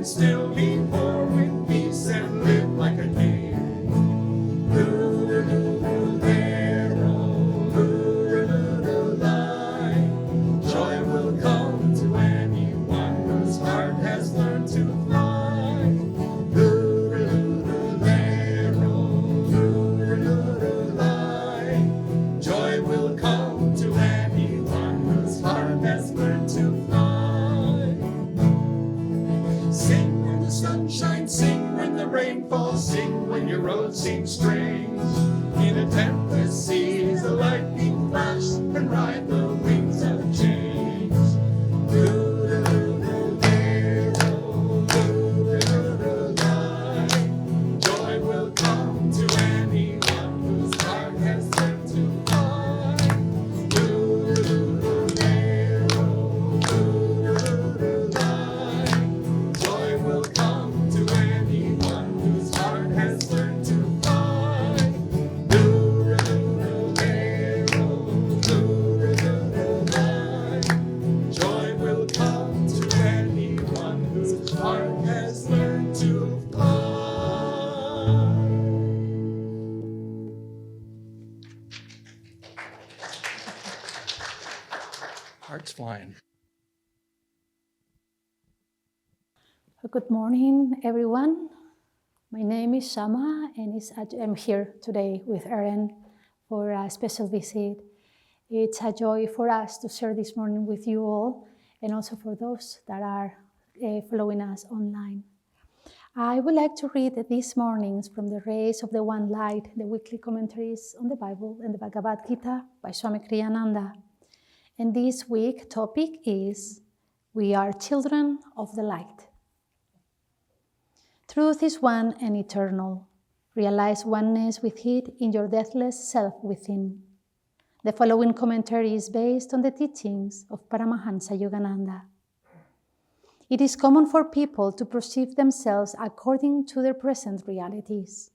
still be poor with peace and live like a king. Joy will come to anyone whose heart has learned to fly. Joy will come to anyone whose heart has learned to fly. Sing when the sun shines, sing when the rain falls, sing when your road seems strange. In a tempest, seize the lightning flash and ride the wings of change. Joy will come to anyone whose heart has learned to fly. Joy will come to anyone whose heart has learned to fly. Joy will come to anyone whose heart has learned to fly. Heart's flying. Good morning, everyone. My name is Shyama, and I'm here today with Erin for a special visit. It's a joy for us to share this morning with you all, and also for those that are following us online. I would like to read these mornings from the Rays of the One Light, the weekly commentaries on the Bible and the Bhagavad Gita by Swami Kriyananda. And this week's topic is, We are children of the light. Truth is one and eternal. Realize oneness with it in your deathless self within. The following commentary is based on the teachings of Paramhansa Yogananda. It is common for people to perceive themselves according to their present realities.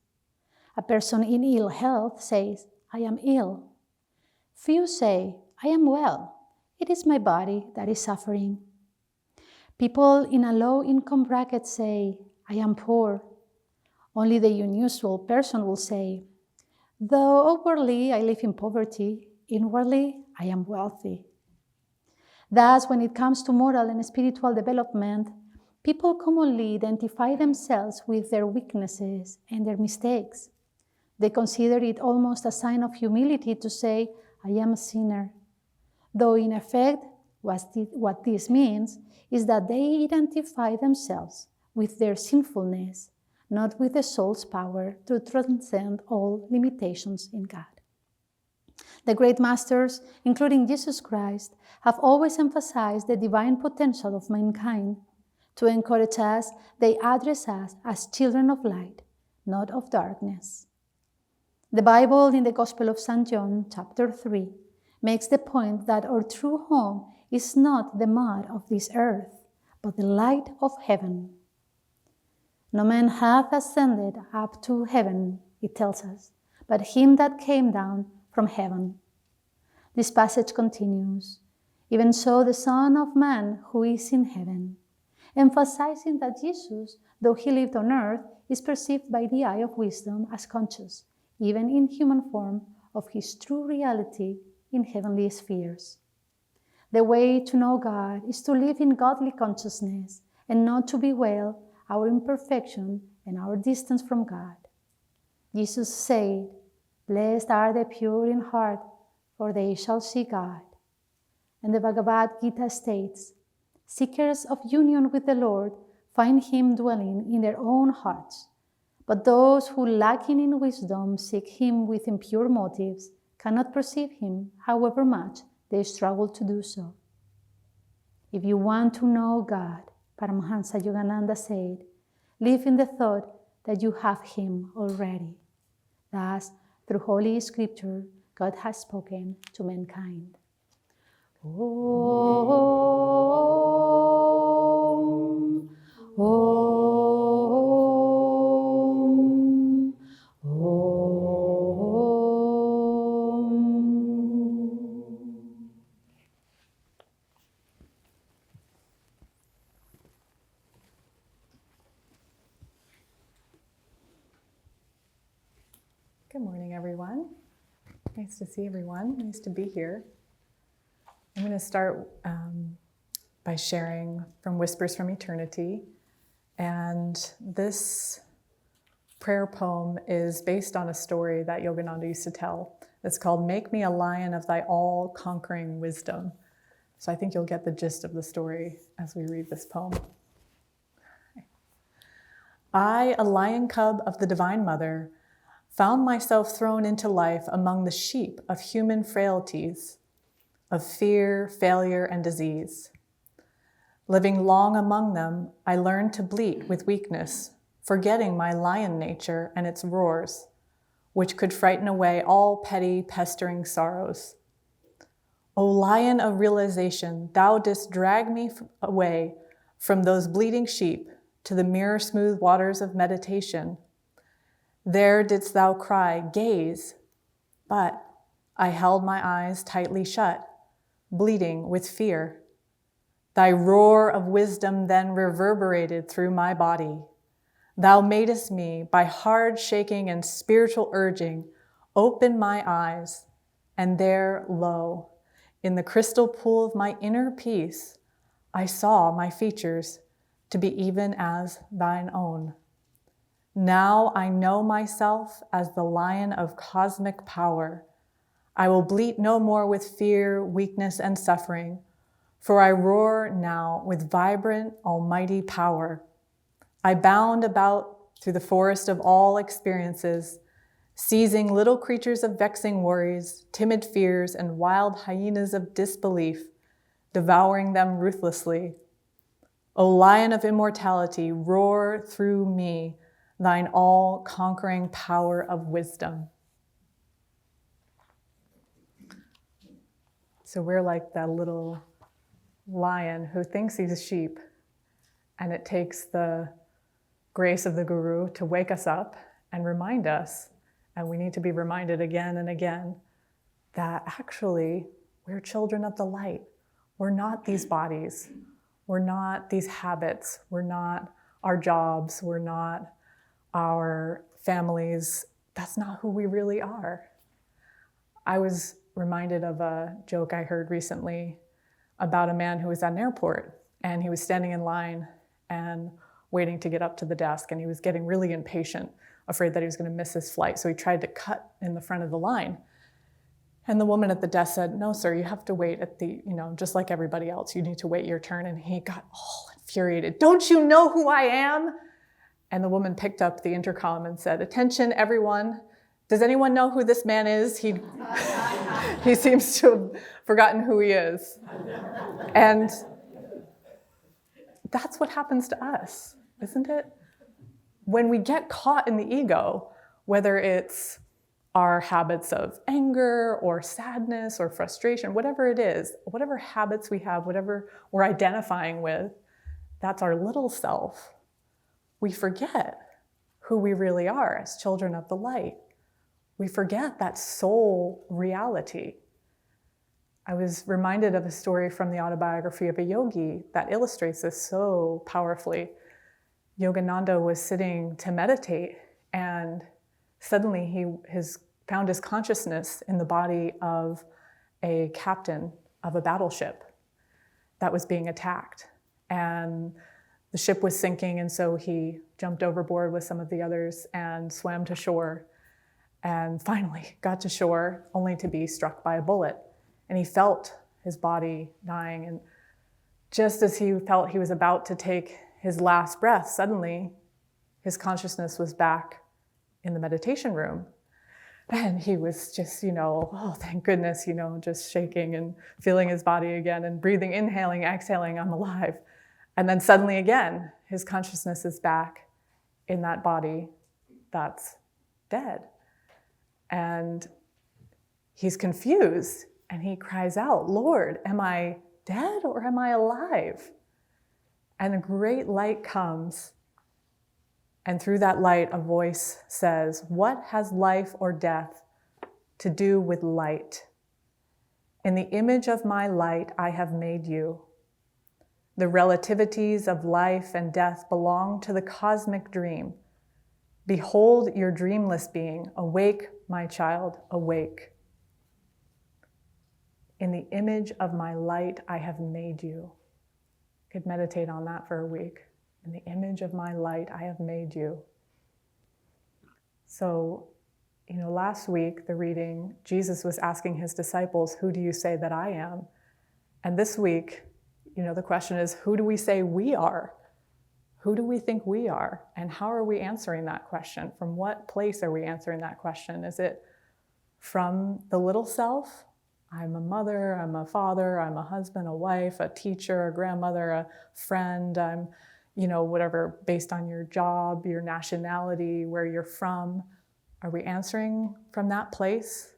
A person in ill health says, I am ill. Few say, I am well. It is my body that is suffering. People in a low-income bracket say, I am poor. Only the unusual person will say, though outwardly I live in poverty, inwardly I am wealthy. Thus, when it comes to moral and spiritual development, people commonly identify themselves with their weaknesses and their mistakes. They consider it almost a sign of humility to say, I am a sinner. Though in effect, what this means is that they identify themselves with their sinfulness, not with the soul's power to transcend all limitations in God. The great masters, including Jesus Christ, have always emphasized the divine potential of mankind. To encourage us, they address us as children of light, not of darkness. The Bible in the Gospel of St. John, chapter 3, makes the point that our true home is not the mud of this earth, but the light of heaven. No man hath ascended up to heaven, it tells us, but him that came down from heaven. This passage continues, even so the Son of Man who is in heaven, emphasizing that Jesus, though he lived on earth, is perceived by the eye of wisdom as conscious, even in human form, of his true reality in heavenly spheres. The way to know God is to live in godly consciousness and not to bewail our imperfection and our distance from God. Jesus said, Blessed are the pure in heart, for they shall see God. And the Bhagavad Gita states, Seekers of union with the Lord find him dwelling in their own hearts, but those who lacking in wisdom seek him with impure motives cannot perceive him, however much they struggle to do so. If you want to know God, Paramhansa Yogananda said, live in the thought that you have him already. Thus, through Holy Scripture, God has spoken to mankind. Om, Om, Om. Good morning, everyone. Nice to see everyone. Nice to be here. I'm going to start by sharing from Whispers from Eternity. And this prayer poem is based on a story that Yogananda used to tell. It's called "Make Me a Lion of Thy All-Conquering Wisdom." So I think you'll get the gist of the story as we read this poem. I, a lion cub of the Divine Mother, found myself thrown into life among the sheep of human frailties, of fear, failure, and disease. Living long among them, I learned to bleat with weakness, forgetting my lion nature and its roars, which could frighten away all petty, pestering sorrows. O lion of realization, thou didst drag me away from those bleating sheep to the mirror smooth waters of meditation. There didst thou cry, gaze, but I held my eyes tightly shut, bleeding with fear. Thy roar of wisdom then reverberated through my body. Thou madest me, by hard shaking and spiritual urging, open my eyes, and there, lo, in the crystal pool of my inner peace, I saw my features to be even as thine own. Now I know myself as the lion of cosmic power. I will bleat no more with fear, weakness, and suffering, for I roar now with vibrant, almighty power. I bound about through the forest of all experiences, seizing little creatures of vexing worries, timid fears, and wild hyenas of disbelief, devouring them ruthlessly. O lion of immortality, roar through me, thine all-conquering power of wisdom. So we're like that little lion who thinks he's a sheep, and it takes the grace of the Guru to wake us up and remind us, and we need to be reminded again and again, that actually we're children of the light. We're not these bodies. We're not these habits. We're not our jobs. We're not our families. That's not who we really are. I was reminded of a joke I heard recently about a man who was at an airport, and he was standing in line and waiting to get up to the desk, and he was getting really impatient, afraid that he was going to miss his flight. So he tried to cut in the front of the line. And the woman at the desk said, "No, sir, you have to wait at the, just like everybody else, you need to wait your turn." And he got all infuriated. "Don't you know who I am?" And the woman picked up the intercom and said, "Attention, everyone. Does anyone know who this man is? He seems to have forgotten who he is." And that's what happens to us, isn't it? When we get caught in the ego, whether it's our habits of anger or sadness or frustration, whatever it is, whatever habits we have, whatever we're identifying with, that's our little self. We forget who we really are as children of the light. We forget that soul reality. I was reminded of a story from the autobiography of a yogi that illustrates this so powerfully. Yogananda was sitting to meditate, and suddenly he found his consciousness in the body of a captain of a battleship that was being attacked. And the ship was sinking, and so he jumped overboard with some of the others and swam to shore, and finally got to shore only to be struck by a bullet. And he felt his body dying, and just as he felt he was about to take his last breath, suddenly his consciousness was back in the meditation room. And he was just, oh, thank goodness, just shaking and feeling his body again and breathing, inhaling, exhaling, I'm alive. And then suddenly again, his consciousness is back in that body that's dead. And he's confused, and he cries out, "Lord, am I dead or am I alive?" And a great light comes, and through that light, a voice says, "What has life or death to do with light? In the image of my light, I have made you. The relativities of life and death belong to the cosmic dream. Behold your dreamless being, awake, my child, awake. In the image of my light, I have made you. Could meditate on that for a week. In the image of my light, I have made you. So, last week, the reading, Jesus was asking his disciples, who do you say that I am? And this week, the question is, who do we say we are? Who do we think we are? And how are we answering that question? From what place are we answering that question? Is it from the little self? I'm a mother, I'm a father, I'm a husband, a wife, a teacher, a grandmother, a friend, I'm, whatever, based on your job, your nationality, where you're from. Are we answering from that place?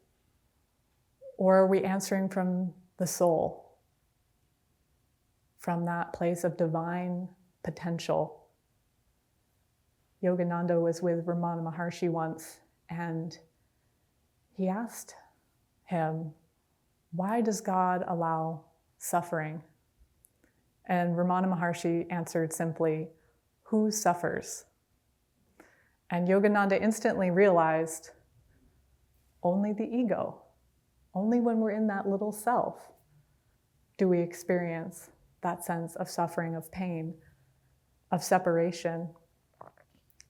Or are we answering from the soul? From that place of divine potential? Yogananda was with Ramana Maharshi once, and he asked him, why does God allow suffering? And Ramana Maharshi answered simply, who suffers? And Yogananda instantly realized, only the ego. Only when we're in that little self do we experience that sense of suffering, of pain, of separation,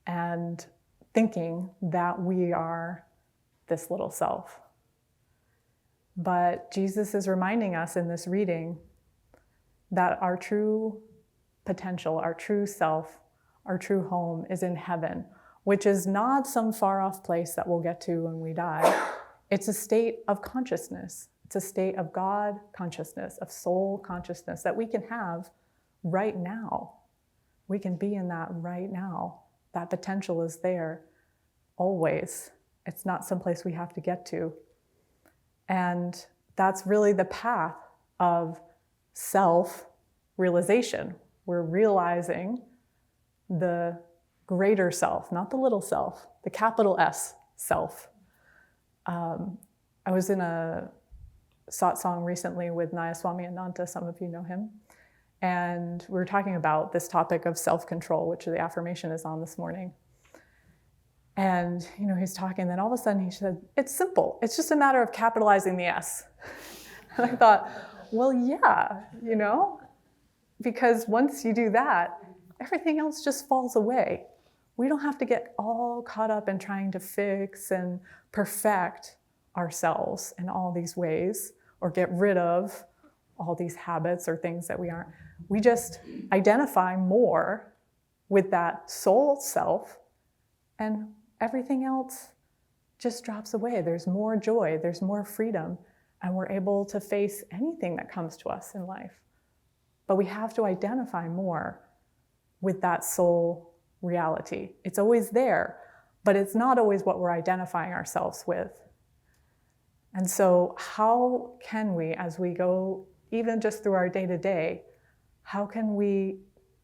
and thinking that we are this little self. But Jesus is reminding us in this reading that our true potential, our true self, our true home is in heaven, which is not some far off place that we'll get to when we die. It's a state of consciousness. It's a state of God consciousness, of soul consciousness that we can have right now. We can be in that right now. That potential is there always. It's not someplace we have to get to. And that's really the path of self-realization. We're realizing the greater self, not the little self, the capital S self. I was in a satsang recently with Swami Ananda, some of you know him, and we were talking about this topic of self-control, which the affirmation is on this morning. And, he's talking, then all of a sudden he said, it's simple. It's just a matter of capitalizing the S. And I thought, well, yeah, because once you do that, everything else just falls away. We don't have to get all caught up in trying to fix and perfect ourselves in all these ways, or get rid of all these habits or things that we aren't. We just identify more with that soul self, and everything else just drops away. There's more joy, there's more freedom, and we're able to face anything that comes to us in life. But we have to identify more with that soul reality. It's always there, but it's not always what we're identifying ourselves with. And so how can we, as we go, even just through our day-to-day, how can we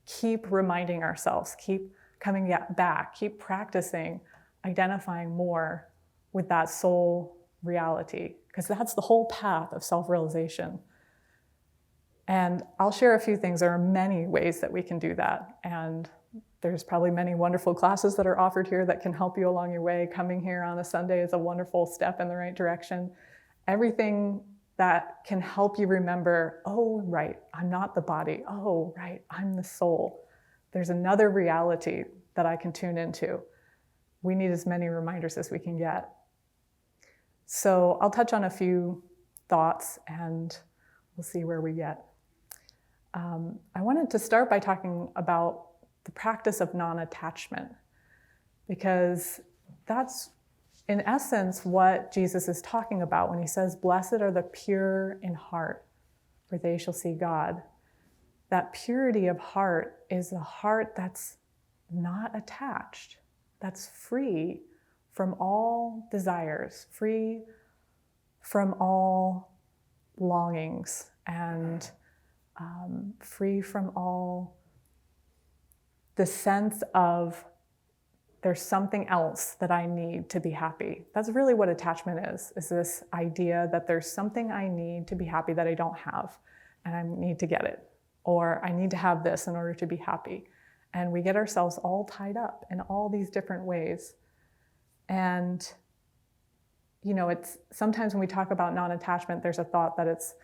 keep reminding ourselves, keep coming back, keep practicing, identifying more with that soul reality? Because that's the whole path of self-realization. And I'll share a few things. There are many ways that we can do that. And there's probably many wonderful classes that are offered here that can help you along your way. Coming here on a Sunday is a wonderful step in the right direction. Everything that can help you remember, oh, right, I'm not the body. Oh, right, I'm the soul. There's another reality that I can tune into. We need as many reminders as we can get. So I'll touch on a few thoughts and we'll see where we get. I wanted to start by talking about the practice of non-attachment, because that's in essence what Jesus is talking about when he says, blessed are the pure in heart, for they shall see God. That purity of heart is a heart that's not attached, that's free from all desires, free from all longings, and free from all the sense of there's something else that I need to be happy. That's really what attachment is this idea that there's something I need to be happy that I don't have, and I need to get it, or I need to have this in order to be happy. And we get ourselves all tied up in all these different ways. And it's sometimes when we talk about non-attachment, there's a thought that it's,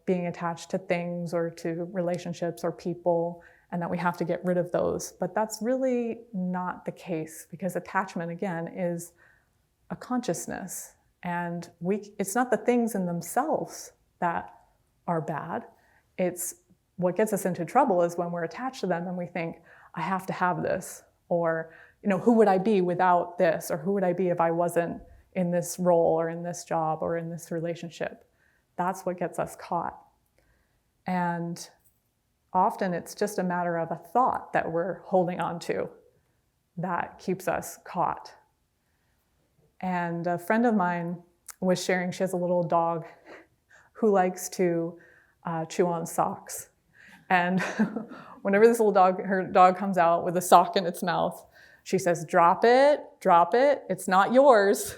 being attached to things or to relationships or people, and that we have to get rid of those. But that's really not the case, because attachment, again, is a consciousness. And it's not the things in themselves that are bad. It's what gets us into trouble is when we're attached to them and we think, I have to have this, or, who would I be without this, or who would I be if I wasn't in this role or in this job or in this relationship. That's what gets us caught. And often it's just a matter of a thought that we're holding on to that keeps us caught. And a friend of mine was sharing, she has a little dog who likes to chew on socks. And whenever this little dog, her dog comes out with a sock in its mouth, she says, drop it, it's not yours.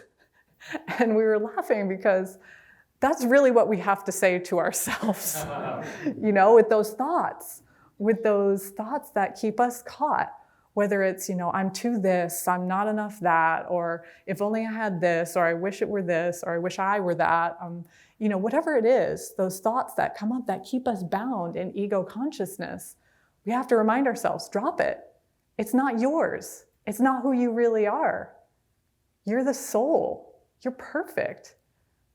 And we were laughing because that's really what we have to say to ourselves, with those thoughts that keep us caught. Whether it's, I'm too this, I'm not enough that, or if only I had this, or I wish it were this, or I wish I were that, whatever it is, those thoughts that come up that keep us bound in ego consciousness, we have to remind ourselves, drop it. It's not yours. It's not who you really are. You're the soul. You're perfect.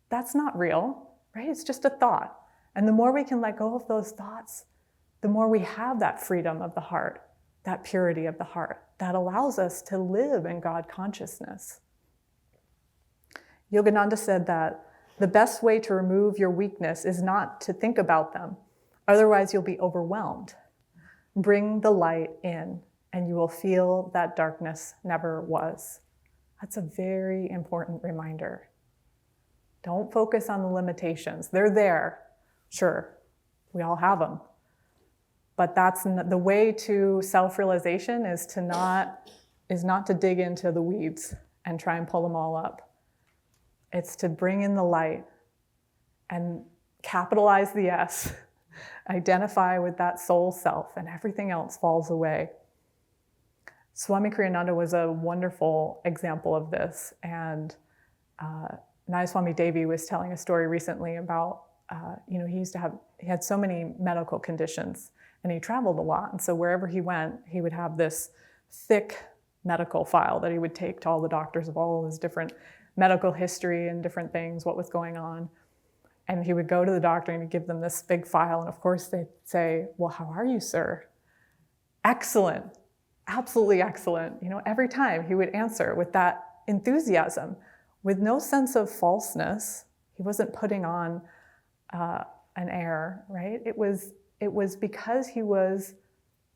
That's not real, right? It's just a thought. And the more we can let go of those thoughts, the more we have that freedom of the heart, that purity of the heart that allows us to live in God consciousness. Yogananda said that the best way to remove your weakness is not to think about them. Otherwise, you'll be overwhelmed. Bring the light in, and you will feel that darkness never was. That's a very important reminder. Don't focus on the limitations. They're there. Sure, we all have them. But that's the way to self-realization is not to dig into the weeds and try and pull them all up. It's to bring in the light and capitalize the S, identify with that soul self, and everything else falls away. Swami Kriyananda was a wonderful example of this. And Swami Devi was telling a story recently about, he had so many medical conditions and he traveled a lot. And so wherever he went, he would have this thick medical file that he would take to all the doctors of all his different medical history and different things, what was going on. And he would go to the doctor and he'd give them this big file. And of course they'd say, well, how are you, sir? Excellent, absolutely excellent. Every time he would answer with that enthusiasm, with no sense of falseness. He wasn't putting on an air, right? It was because he was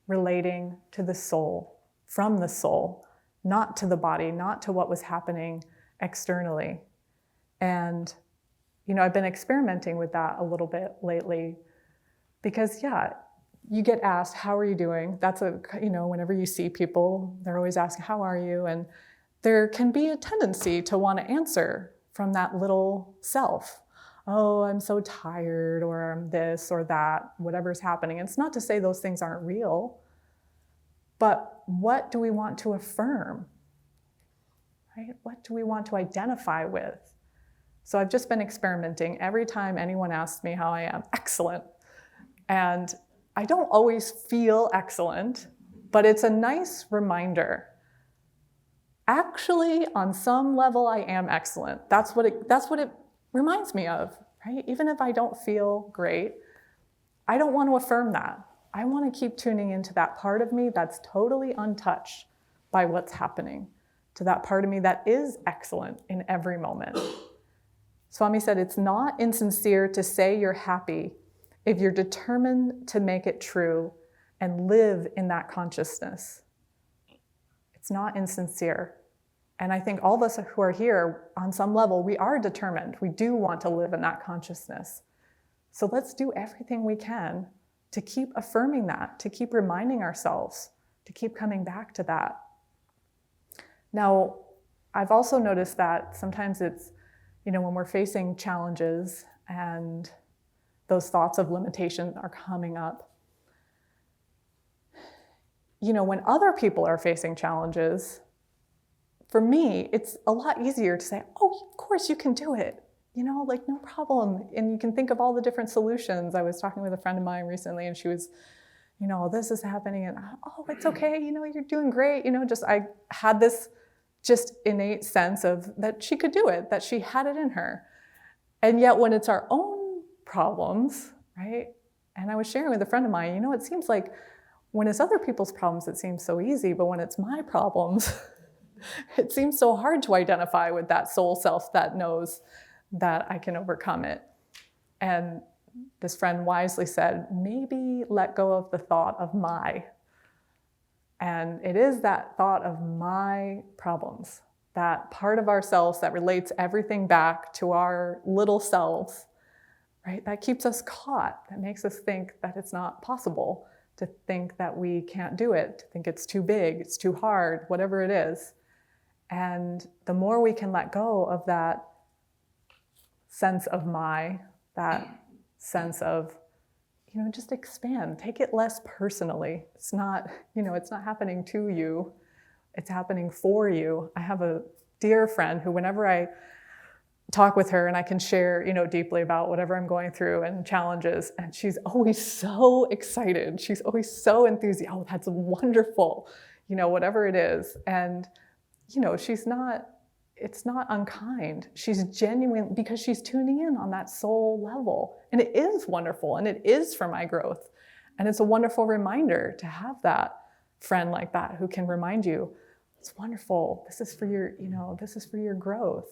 relating to the soul, from the soul, not to the body, not to what was happening externally. And, I've been experimenting with that a little bit lately because, you get asked, how are you doing? That's whenever you see people, they're always asking, how are you? And there can be a tendency to want to answer from that little self. Oh, I'm so tired, or I'm this or that, whatever's happening. And it's not to say those things aren't real, but what do we want to affirm? Right? What do we want to identify with? So I've just been experimenting. Every time anyone asks me how I am, excellent. And I don't always feel excellent, but it's a nice reminder. Actually, on some level, I am excellent. That's what it reminds me of, right? Even if I don't feel great, I don't want to affirm that. I want to keep tuning into that part of me that's totally untouched by what's happening, to that part of me that is excellent in every moment. Swami said, it's not insincere to say you're happy if you're determined to make it true and live in that consciousness. It's not insincere. And I think all of us who are here, on some level, we are determined. We do want to live in that consciousness. So let's do everything we can to keep affirming that, to keep reminding ourselves, to keep coming back to that. Now, I've also noticed that sometimes it's, when we're facing challenges and those thoughts of limitation are coming up, when other people are facing challenges, for me, it's a lot easier to say, oh, of course you can do it. Like no problem. And you can think of all the different solutions. I was talking with a friend of mine recently and she was, this is happening and oh, it's okay. You're doing great. I had this just innate sense of that she could do it, that she had it in her. And yet when it's our own problems, right? And I was sharing with a friend of mine, it seems like when it's other people's problems, it seems so easy, but when it's my problems, it seems so hard to identify with that soul self that knows that I can overcome it. And this friend wisely said, maybe let go of the thought of my. And it is that thought of my problems, that part of ourselves that relates everything back to our little selves, right? That keeps us caught, that makes us think that it's not possible, to think that we can't do it, to think it's too big, it's too hard, whatever it is. And the more we can let go of that sense of my, that sense of, just expand, take it less personally. It's not, it's not happening to you, it's happening for you. I have a dear friend who, whenever I talk with her and I can share, deeply about whatever I'm going through and challenges, and she's always so excited. She's always so enthusiastic. Oh, that's wonderful, whatever it is. And, it's not unkind. She's genuine because she's tuning in on that soul level. And it is wonderful and it is for my growth. And it's a wonderful reminder to have that friend like that who can remind you, it's wonderful. This is for your, this is for your growth.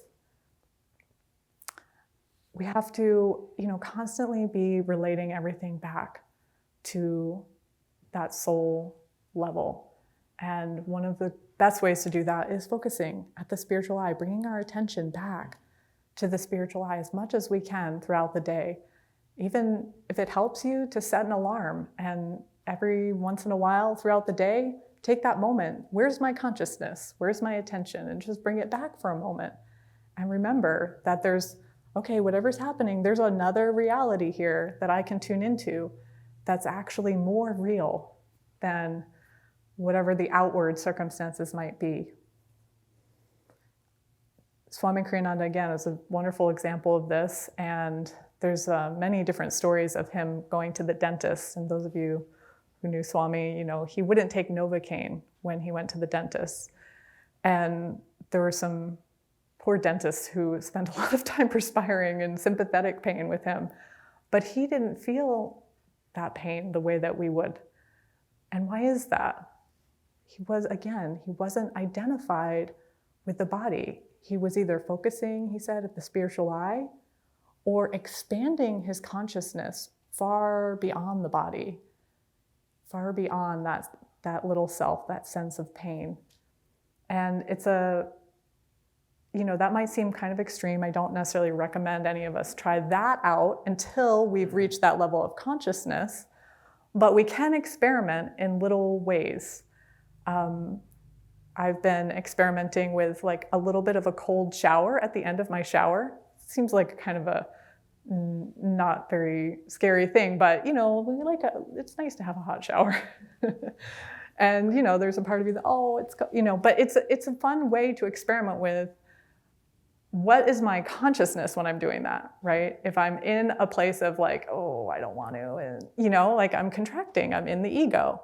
We have to, constantly be relating everything back to that soul level. And one of the best ways to do that is focusing at the spiritual eye, bringing our attention back to the spiritual eye as much as we can throughout the day. Even if it helps you to set an alarm, and every once in a while throughout the day, take that moment. Where's my consciousness? Where's my attention? And just bring it back for a moment. And remember that there's, okay, whatever's happening, there's another reality here that I can tune into that's actually more real than whatever the outward circumstances might be. Swami Kriyananda, again, is a wonderful example of this, and there's many different stories of him going to the dentist. And those of you who knew Swami, he wouldn't take Novocaine when he went to the dentist. And there were some poor dentists who spent a lot of time perspiring in sympathetic pain with him, but he didn't feel that pain the way that we would. And why is that? He wasn't identified with the body. He was either focusing, he said, at the spiritual eye, or expanding his consciousness far beyond the body, far beyond that little self, that sense of pain. And it's that might seem kind of extreme. I don't necessarily recommend any of us try that out until we've reached that level of consciousness, but we can experiment in little ways. I've been experimenting with like a little bit of a cold shower at the end of my shower. Seems like kind of a not very scary thing, but it's nice to have a hot shower. And there's a part of you that, but it's a fun way to experiment with what is my consciousness when I'm doing that, right? If I'm in a place of like, oh, I don't want to, and like I'm contracting, I'm in the ego.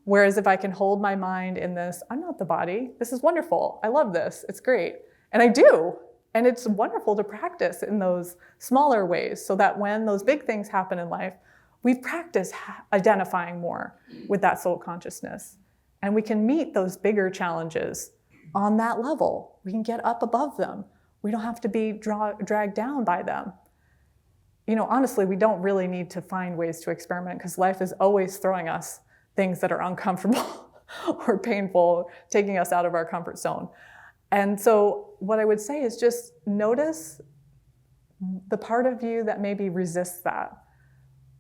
Whereas if I can hold my mind in this, I'm not the body, this is wonderful, I love this, it's great. And I do. And it's wonderful to practice in those smaller ways so that when those big things happen in life, we've practiced identifying more with that soul consciousness. And we can meet those bigger challenges on that level. We can get up above them. We don't have to be dragged down by them. Honestly, we don't really need to find ways to experiment because life is always throwing us things that are uncomfortable or painful, taking us out of our comfort zone. And so what I would say is just notice the part of you that maybe resists that,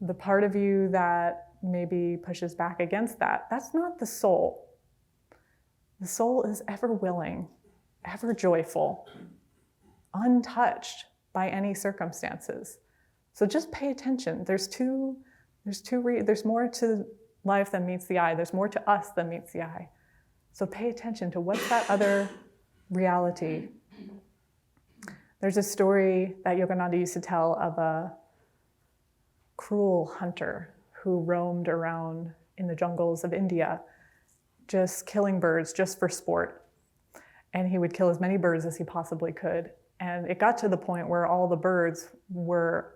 the part of you that maybe pushes back against that. That's not the soul. The soul is ever willing, ever joyful, untouched by any circumstances. So just pay attention. There's more to life than meets the eye. There's more to us than meets the eye. So pay attention to what's that other reality. There's a story that Yogananda used to tell of a cruel hunter who roamed around in the jungles of India, just killing birds just for sport. And he would kill as many birds as he possibly could. And it got to the point where all the birds were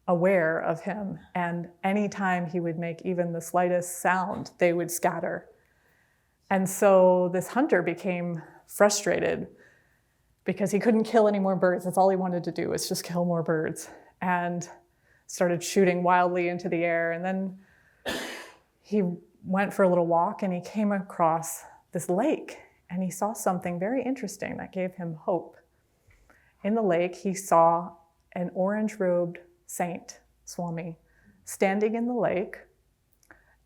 aware of him. And anytime he would make even the slightest sound, they would scatter. And so this hunter became frustrated because he couldn't kill any more birds. That's all he wanted to do, was just kill more birds. And started shooting wildly into the air. And then he went for a little walk and he came across this lake. And he saw something very interesting that gave him hope. In the lake, he saw an orange-robed saint, Swami, standing in the lake,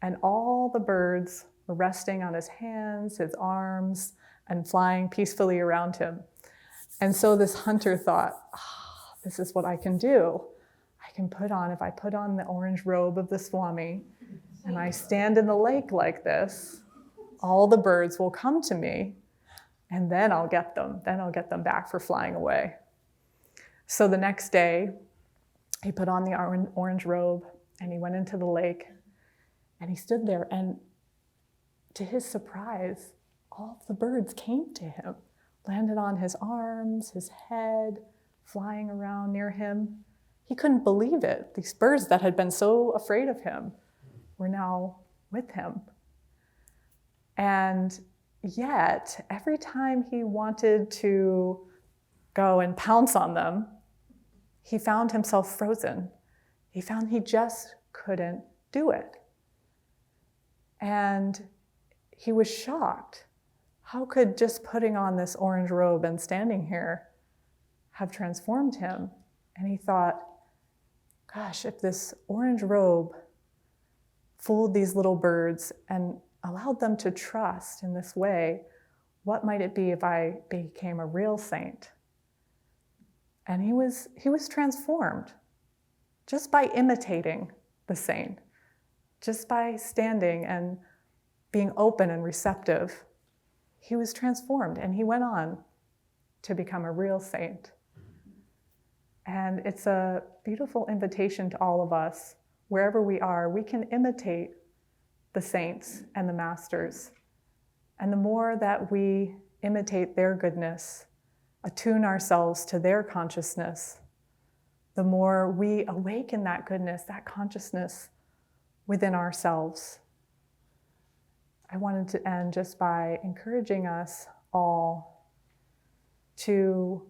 and all the birds were resting on his hands, his arms, and flying peacefully around him. And so this hunter thought, this is what I can do. If I put on the orange robe of the Swami, and I stand in the lake like this, all the birds will come to me, and then I'll get them. Then I'll get them back for flying away. So the next day, he put on the orange robe, and he went into the lake, and he stood there, and to his surprise, all the birds came to him, landed on his arms, his head, flying around near him. He couldn't believe it. These birds that had been so afraid of him were now with him. And yet, every time he wanted to go and pounce on them, he found himself frozen. He found he just couldn't do it. And he was shocked. How could just putting on this orange robe and standing here have transformed him? And he thought, gosh, if this orange robe fooled these little birds and allowed them to trust in this way, what might it be if I became a real saint? And he was transformed just by imitating the saint, just by standing and being open and receptive. He was transformed, and he went on to become a real saint. And it's a beautiful invitation to all of us, wherever we are, we can imitate the saints and the masters. And the more that we imitate their goodness, attune ourselves to their consciousness, the more we awaken that goodness, that consciousness within ourselves. I wanted to end just by encouraging us all to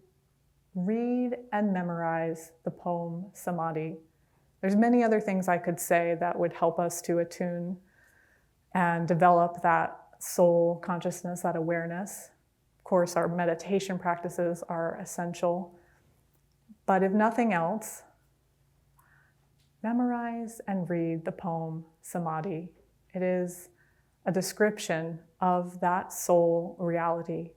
read and memorize the poem Samadhi. There's many other things I could say that would help us to attune and develop that soul consciousness, that awareness. Of course, our meditation practices are essential. But if nothing else, memorize and read the poem Samadhi. It is a description of that soul reality.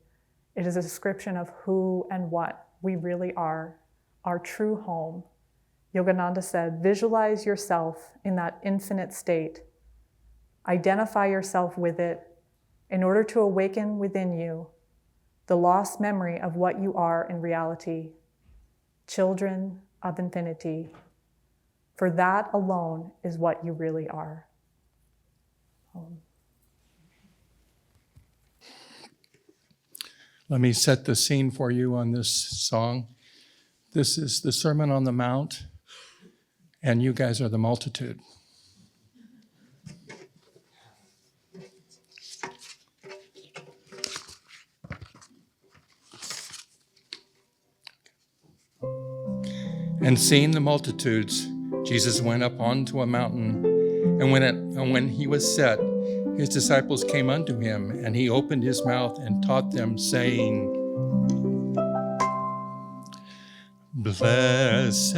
It is a description of who and what we really are, our true home. Yogananda said, visualize yourself in that infinite state. Identify yourself with it in order to awaken within you the lost memory of what you are in reality, children of infinity. For that alone is what you really are. Let me set the scene for you on this song. This is the Sermon on the Mount, and you guys are the multitude. And seeing the multitudes, Jesus went up onto a mountain, and when he was set, his disciples came unto him, and he opened his mouth and taught them, saying, Blessed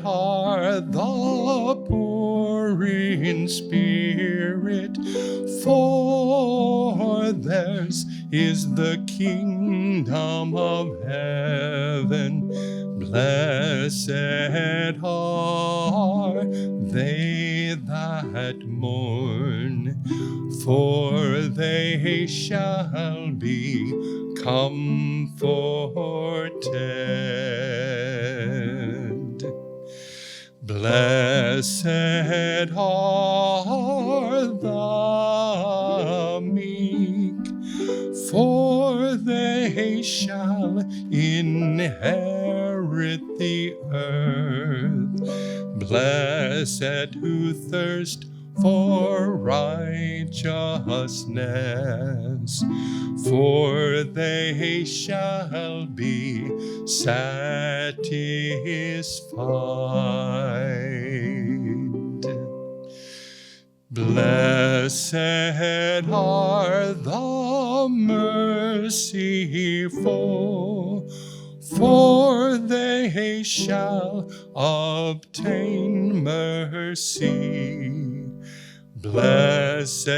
are the poor in spirit, for theirs is the kingdom of heaven. Blessed are they that mourn, for they shall be comforted. Blessed are the meek, for they shall inherit the earth. Blessed who thirst for righteousness, for they shall be satisfied. Blessed are the merciful, for they shall obtain mercy. Blessed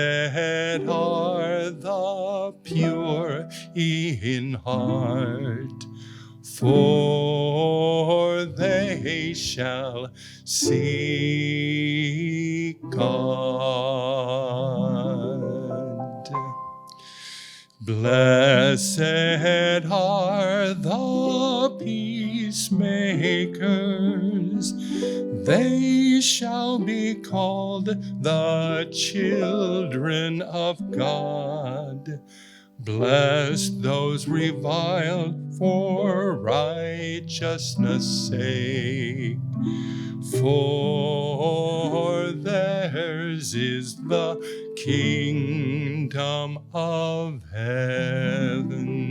are the pure in heart, for they shall see God. Blessed are the peacemakers, they shall be called the children of God. Bless those reviled for righteousness' sake, for theirs is the kingdom of heaven.